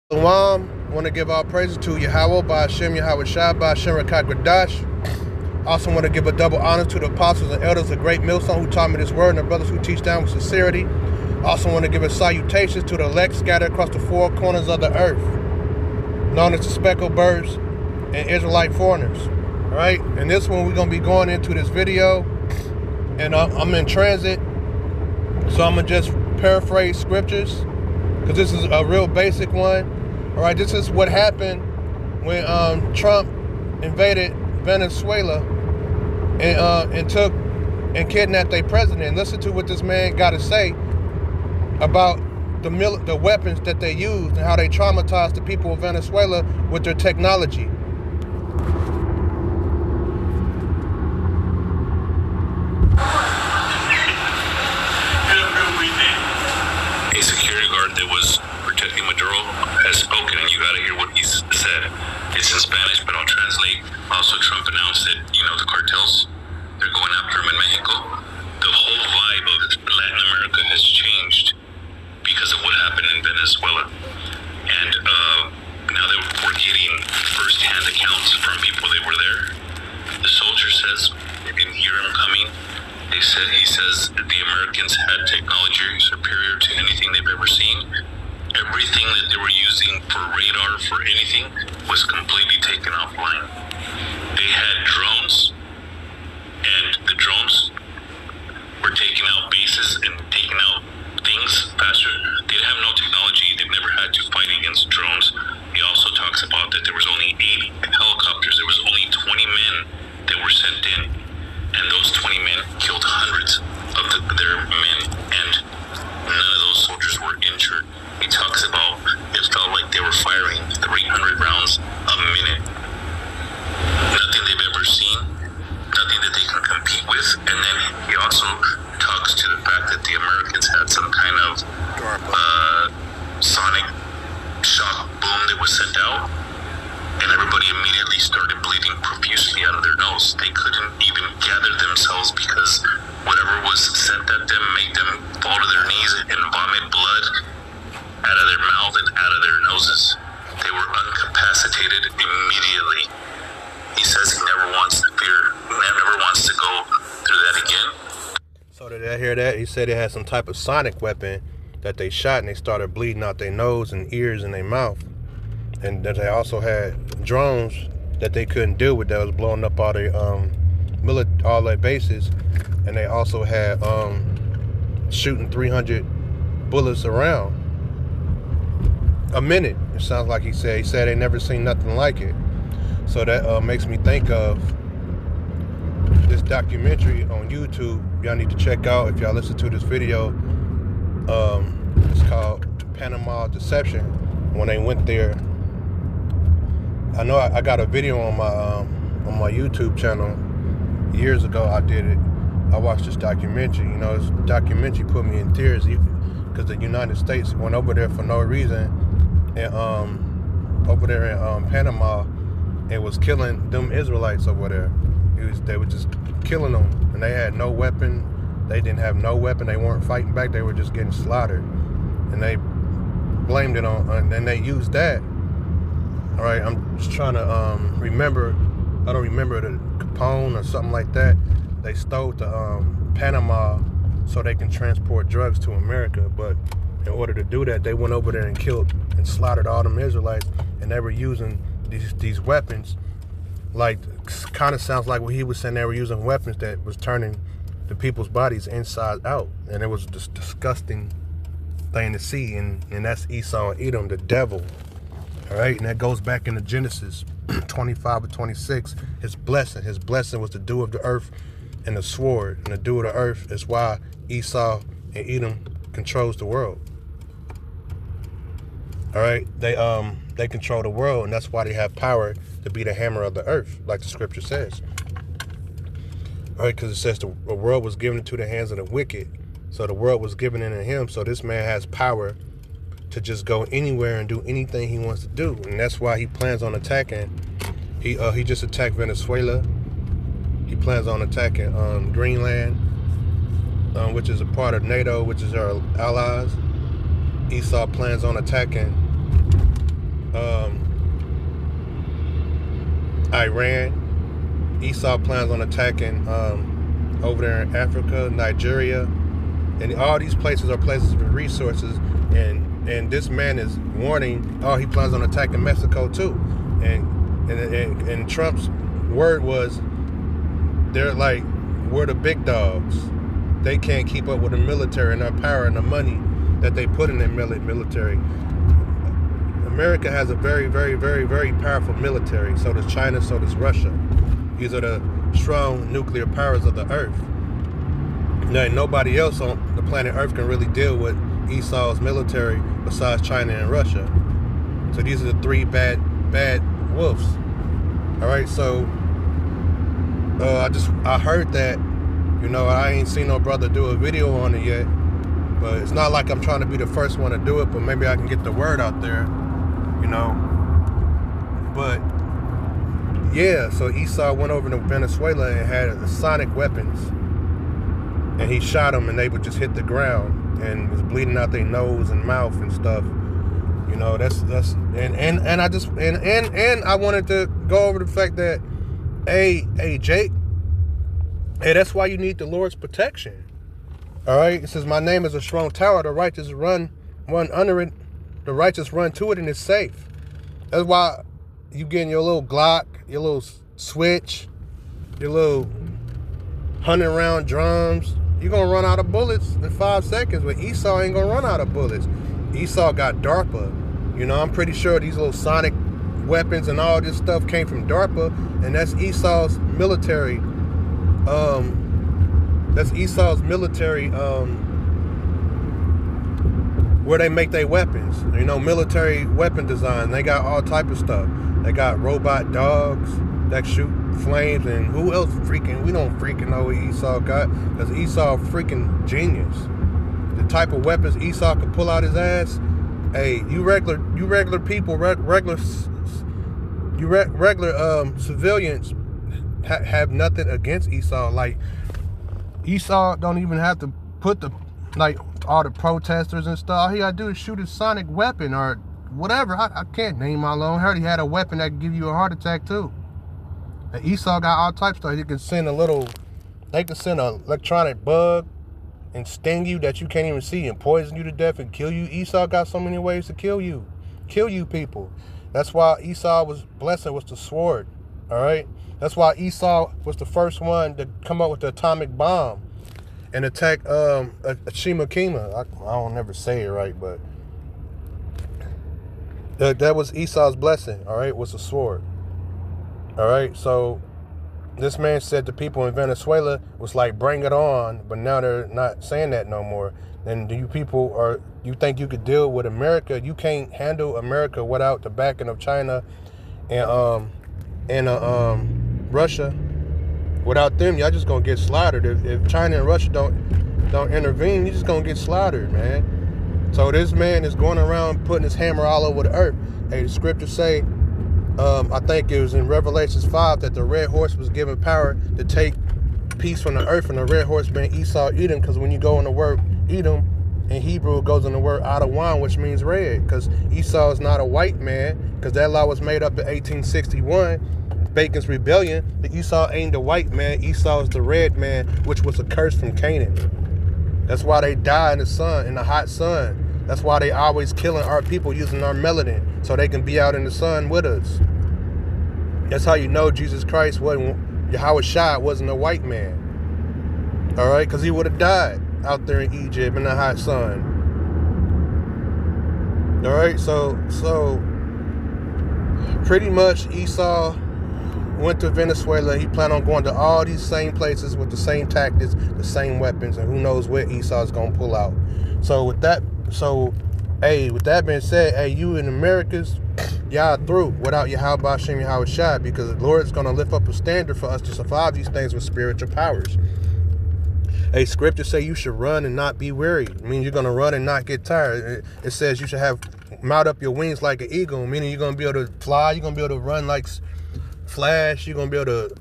Want to give all praises to Yahweh, by Hashem, Yahweh Shai, by Hashem Rakat Gradash. Also want to give a double honor to the apostles and elders of Great Millstone who taught me this word, and the brothers who teach down with sincerity. Also want to give a salutations to the elect scattered across the four corners of the earth, known as the speckled birds and Israelite foreigners. All right, and this one we're going to be going into this video, and I'm in transit, so I'm going to just paraphrase scriptures, because this is a real basic one. All right, this is what happened when Trump invaded Venezuela and took and kidnapped their president. Listen to what this man got to say about the weapons that they used and how they traumatized the people of Venezuela with their technology. A security guard that was protecting Maduro has spoken, and you gotta hear what he's said. It's in Spanish, but I'll translate. Also, Trump announced that, the cartels, they're going after him in Mexico. The whole vibe of Latin America has changed because of what happened in Venezuela. And now that we're getting first-hand accounts from people that were there, the soldier says, they didn't hear him coming. He says that the Americans had technology superior to anything they've ever seen. Everything that they were using for radar, for anything, was completely taken offline. They had drones, and the drones were taking out bases and taking out things faster. They have no technology. They've never had to fight against drones. He also talks about that there was only 80 helicopters. There was only 20 men that were sent in, and those 20 men killed hundreds of their men, and none of those soldiers were injured. He talks about it felt like they were firing 300 rounds a minute. Nothing they've ever seen, nothing that they can compete with. And then he also talks to the fact that the Americans had some kind of sonic shock boom that was sent out, and everybody immediately started bleeding profusely out of their nose. They couldn't even gather themselves because whatever was sent at them made them fall to their knees and vomit blood out of their mouth and out of their noses. They were incapacitated immediately. He says he never wants to go through that again. So did I hear that? He said they had some type of sonic weapon that they shot, and they started bleeding out their nose and ears and their mouth. And that they also had drones that they couldn't deal with, that was blowing up all their all their bases. And they also had shooting 300 bullets around a minute. It sounds like he said they never seen nothing like it. So that makes me think of this documentary on YouTube. Y'all need to check out if y'all listen to this video. It's called Panama Deception. When they went there, I know I got a video on my YouTube channel years ago. I did it. I watched this documentary. This documentary put me in tears because the United States went over there for no reason, and over there in Panama, and was killing them Israelites over there. They were just killing them, and they had no weapon. They didn't have no weapon. They weren't fighting back. They were just getting slaughtered, and they blamed it on, and they used that. All right, I'm just trying to remember. I don't remember the Capone or something like that. They stole to Panama so they can transport drugs to America. But in order to do that, they went over there and killed and slaughtered all them Israelites. And they were using these weapons. Like, kind of sounds like what he was saying. They were using weapons that was turning the people's bodies inside out. And it was just disgusting thing to see. And that's Esau and Edom, the devil. All right, and that goes back into Genesis 25 or 26. His blessing was the dew of the earth and the sword. And the dew of the earth is why Esau and Edom controls the world. All right, they control the world, and that's why they have power to be the hammer of the earth, like the scripture says. All right, because it says the world was given into the hands of the wicked. So the world was given into him. So this man has power to just go anywhere and do anything he wants to do, and that's why he plans on attacking. He just attacked Venezuela. He plans on attacking Greenland, which is a part of NATO, which is our allies. Esau plans on attacking Iran. Esau plans on attacking over there in Africa, Nigeria, and all these places are places with resources. And this man is warning. Oh, he plans on attacking Mexico too. And Trump's word was, they're like, we're the big dogs. They can't keep up with the military and their power and the money that they put in their military. America has a very, very, very, very powerful military. So does China, so does Russia. These are the strong nuclear powers of the earth. Now, nobody else on the planet Earth can really deal with Esau's military besides China and Russia. So these are the three bad wolves. All right, so I heard that. I ain't seen no brother do a video on it yet, but it's not like I'm trying to be the first one to do it, but maybe I can get the word out there, but yeah, so Esau went over to Venezuela and had sonic weapons, and he shot them and they would just hit the ground and was bleeding out their nose and mouth and stuff. That's and I wanted to go over the fact that, hey Jake, hey, that's why you need the Lord's protection. All right, it says, my name is a strong tower, the righteous run under it, the righteous run to it, and it's safe. That's why you getting your little Glock, your little switch, your little 100-round drums. You're gonna run out of bullets in 5 seconds, but Esau ain't gonna run out of bullets. Esau got DARPA. I'm pretty sure these little sonic weapons and all this stuff came from DARPA, and that's Esau's military. Where they make their weapons. Military weapon design. They got all type of stuff. They got robot dogs that shoot flames, and who else we don't freaking know what Esau got, because Esau freaking genius. The type of weapons Esau could pull out his ass. Hey, you regular people, regular civilians have nothing against Esau. Like, Esau don't even have to put all the protesters and stuff. All he gotta do is shoot a sonic weapon or whatever. I can't name all of them. I heard he had a weapon that could give you a heart attack too. And Esau got all types of stuff. They can send an electronic bug and sting you that you can't even see and poison you to death and kill you. Esau got so many ways to kill you people. That's why Esau's blessing was the sword. All right. That's why Esau was the first one to come up with the atomic bomb and attack Shima. I don't never say it right, but that was Esau's blessing. All right, was the sword. All right, so this man said to people in Venezuela was like, bring it on, but now they're not saying that no more. And you think you could deal with America? You can't handle America without the backing of China and Russia. Without them, y'all just gonna get slaughtered. If China and Russia don't intervene, you're just gonna get slaughtered, man. So this man is going around putting his hammer all over the earth. Hey, the scriptures say, I think it was in Revelations 5, that the red horse was given power to take peace from the earth, and the red horse being Esau, Edom, because when you go in the word Edom in Hebrew, it goes in the word Adawan, which means red, because Esau is not a white man, because that law was made up in 1861, Bacon's Rebellion. The Esau ain't the white man, Esau is the red man, which was a curse from Canaan. That's why they die in the sun, in the hot sun. That's why they always killing our people using our melanin, so they can be out in the sun with us. That's how you know Jesus Christ Yahweh Shai wasn't a white man. All right, because he would have died out there in Egypt in the hot sun. All right, so pretty much Esau went to Venezuela. He planned on going to all these same places with the same tactics, the same weapons, and who knows what Esau's gonna pull out. With that being said, hey, you in Americas, y'all through without Yahweh Hashem Yahweh Shai, because the Lord's gonna lift up a standard for us to survive these things with spiritual powers. Hey, scripture say you should run and not be weary. I mean, you're gonna run and not get tired. It says you should mount up your wings like an eagle, meaning you're gonna be able to fly. You're gonna be able to run like Flash. You're gonna be able to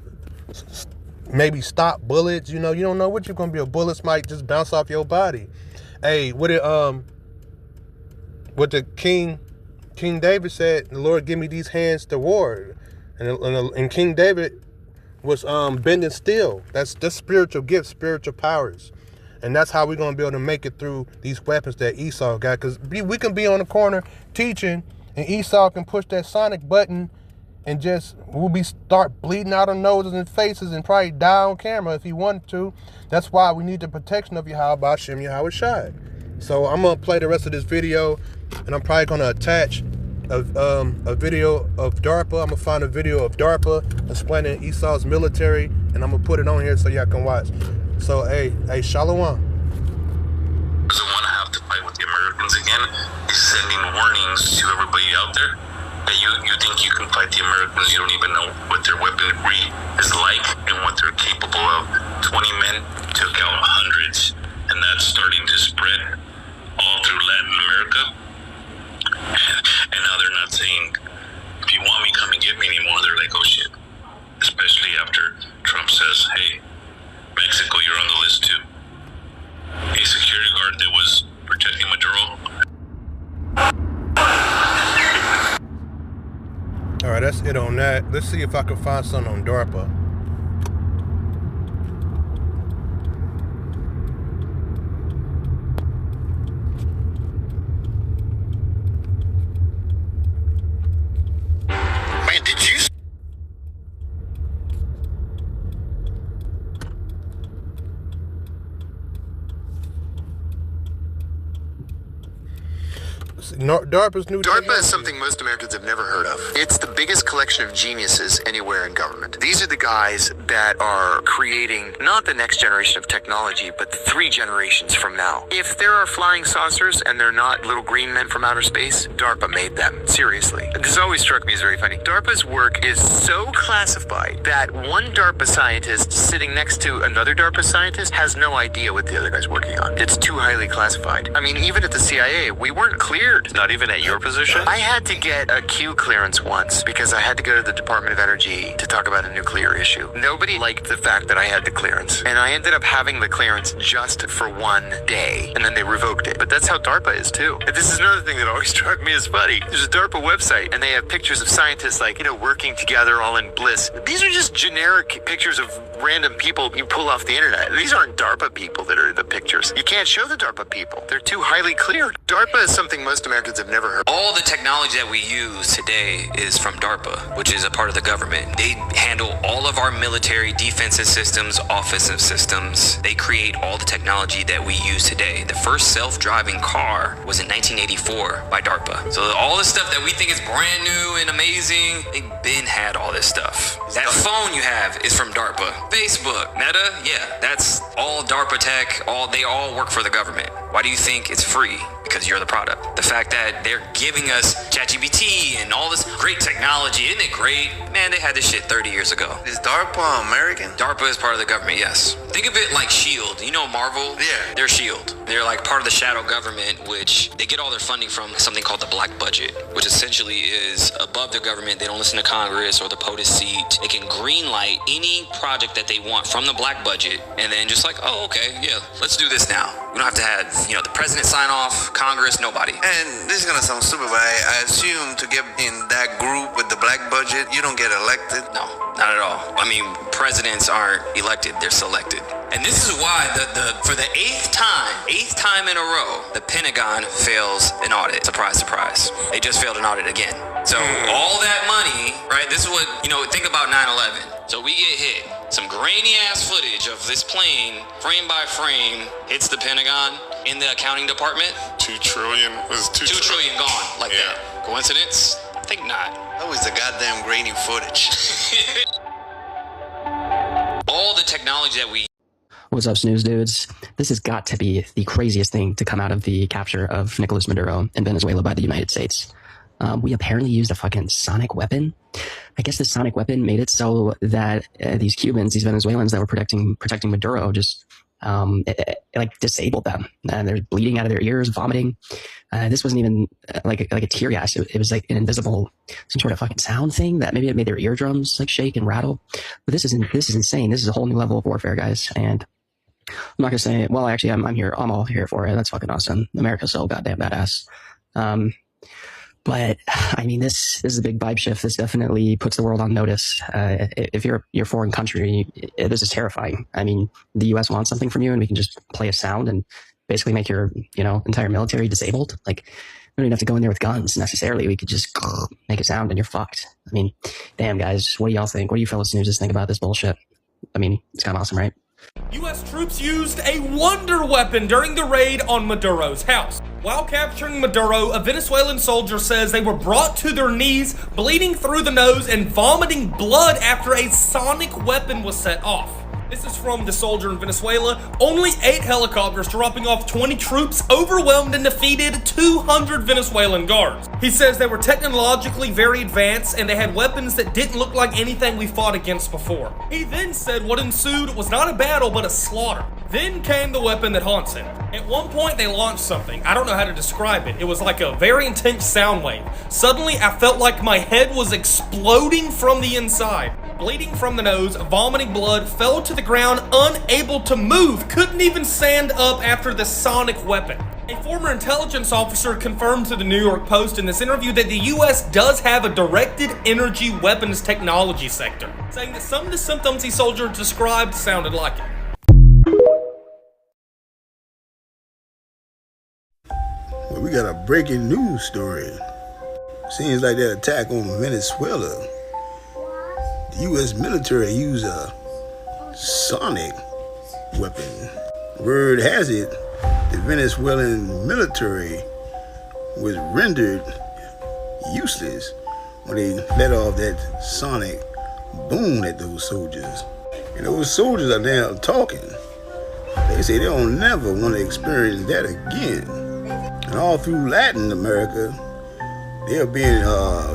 maybe stop bullets. You don't know what you're gonna be. Bullets might just bounce off your body. Hey, what the King David said, the Lord give me these hands to war. And King David was bending steel. That's spiritual gifts, spiritual powers. And that's how we're going to be able to make it through these weapons that Esau got. Because we can be on the corner teaching, and Esau can push that sonic button, and we'll start bleeding out our noses and faces and probably die on camera if he wanted to. That's why we need the protection of Yahweh Shem Yahweh Shai. So I'm going to play the rest of this video, and I'm probably going to attach a video of DARPA. I'm going to find a video of DARPA explaining Esau's military, and I'm going to put it on here so y'all can watch. So, hey, Shalom. Doesn't want to have to fight with the Americans again. He's sending warnings to everybody out there that you think you can fight the Americans. You don't even know what their weaponry is like and what they're capable of. 20 men took out hundreds, and that's starting to spread all through Latin America. And now they're not saying, if you want me, come and get me anymore. They're like, oh shit. Especially after Trump says, hey, Mexico, you're on the list too. A security guard that was protecting Maduro. All right, that's it on that. Let's see if I can find something on DARPA. Man, did you? DARPA's new DARPA is something most Americans have never heard of. It's the biggest collection of geniuses anywhere in government. These are the guys that are creating not the next generation of technology, but 3 generations from now. If there are flying saucers and they're not little green men from outer space, DARPA made them. Seriously. This always struck me as very funny. DARPA's work is so classified that one DARPA scientist sitting next to another DARPA scientist has no idea what the other guy's working on. It's too highly classified. I mean, even at the CIA, we weren't cleared. Not even at your position? I had to get a Q clearance once because I had to go to the Department of Energy to talk about a nuclear issue. Nobody liked the fact that I had the clearance, and I ended up having the clearance just for 1 day, and then they revoked it. But that's how DARPA is too. And this is another thing that always struck me as funny. There's a DARPA website, and they have pictures of scientists like, working together all in bliss. These are just generic pictures of random people you pull off the internet. These aren't DARPA people that are the pictures. You can't show the DARPA people. They're too highly cleared. DARPA is something most Americans have never heard. All the technology that we use today is from DARPA, which is a part of the government. They handle all of our military defensive systems, offensive systems. They create all the technology that we use today. The first self-driving car was in 1984 by DARPA. So all the stuff that we think is brand new and amazing, they've been had all this stuff. That phone you have is from DARPA. Facebook, Meta, yeah, that's all DARPA tech. They all work for the government. Why do you think it's free? Because you're the product. The fact that they're giving us ChatGPT and all this great technology, isn't it great? Man, they had this shit 30 years ago. Is DARPA American? DARPA is part of the government, yes. Think of it like S.H.I.E.L.D. You know Marvel? Yeah. They're S.H.I.E.L.D. They're like part of the shadow government, which they get all their funding from something called the black budget, which essentially is above the government. They don't listen to Congress or the POTUS seat. They can green light any project that they want from the black budget, and then just like, oh, okay, yeah, let's do this now. We don't have to have, the president sign off, Congress, nobody. And this is gonna sound stupid, but I assume to get in that group with the black budget, you don't get elected. No, not at all. I mean, presidents aren't elected, they're selected. And this is why for the eighth time in a row, the Pentagon fails an audit. Surprise, surprise. They just failed an audit again. So all that money, right? This is what, think about 9/11. So we get hit. Some grainy ass footage of this plane, frame by frame, hits the Pentagon in the accounting department. 2 trillion was 2 trillion gone like that. Coincidence? I think not. That was the goddamn grainy footage. All the technology that we What's up, snooze dudes? This has got to be the craziest thing to come out of the capture of Nicolas Maduro in Venezuela by the United States. We apparently used a fucking sonic weapon. I guess this sonic weapon made it so that these Cubans, these Venezuelans that were protecting Maduro, just it disabled them. And they're bleeding out of their ears, vomiting. This wasn't even like a tear gas. It was like an invisible, some sort of fucking sound thing that maybe it made their eardrums like shake and rattle. But this is insane. This is a whole new level of warfare, guys. And I'm not gonna say, well, actually, I'm all here for it. That's fucking awesome. America's so goddamn badass. But I mean, this is a big vibe shift. This definitely puts the world on notice. If you're a foreign country, this is terrifying. I mean, the U.S. wants something from you, and we can just play a sound and basically make your entire military disabled. Like, we don't even have to go in there with guns necessarily. We could just make a sound and you're fucked. I mean, damn guys, what do y'all think? What do you fellow snoozes think about this bullshit? I mean, it's kind of awesome, right? U.S. troops used a wonder weapon during the raid on Maduro's house. While capturing Maduro, a Venezuelan soldier says they were brought to their knees, bleeding through the nose and vomiting blood after a sonic weapon was set off. This is from the soldier in Venezuela. Only 8 helicopters dropping off 20 troops overwhelmed and defeated 200 Venezuelan guards. He says they were technologically very advanced and they had weapons that didn't look like anything we fought against before. He then said what ensued was not a battle but a slaughter. Then came the weapon that haunts him. At one point they launched something. I don't know how to describe it. It was like a very intense sound wave. Suddenly I felt like my head was exploding from the inside. Bleeding from the nose, vomiting blood, fell to the ground, unable to move, couldn't even stand up after the sonic weapon. A former intelligence officer confirmed to the New York Post in this interview that the U.S. does have a directed energy weapons technology sector, saying that some of the symptoms the soldier described sounded like it. Well, we got a breaking news story. Seems like that attack on Venezuela, the U.S. military used a sonic weapon. Word has it, the Venezuelan military was rendered useless when they let off that sonic boom at those soldiers. And those soldiers are now talking. They say they don't never want to experience that again. And all through Latin America, they're being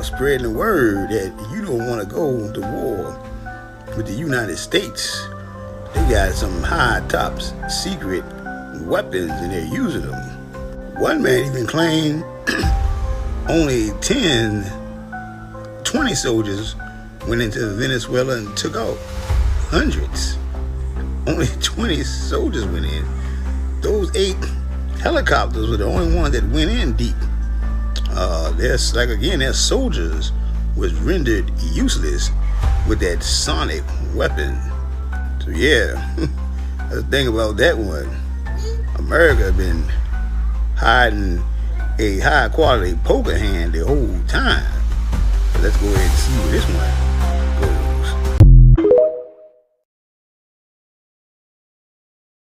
spreading the word that you don't want to go to war with the United States. They got some high tops secret weapons and they're using them. One man even claimed only 20 soldiers went into Venezuela and took out hundreds. Only 20 soldiers went in. Those 8 helicopters were the only ones that went in deep. Their soldiers was rendered useless with that sonic weapon. So yeah, let's think about that one. America has been hiding a high quality poker hand the whole time. But let's go ahead and see this one.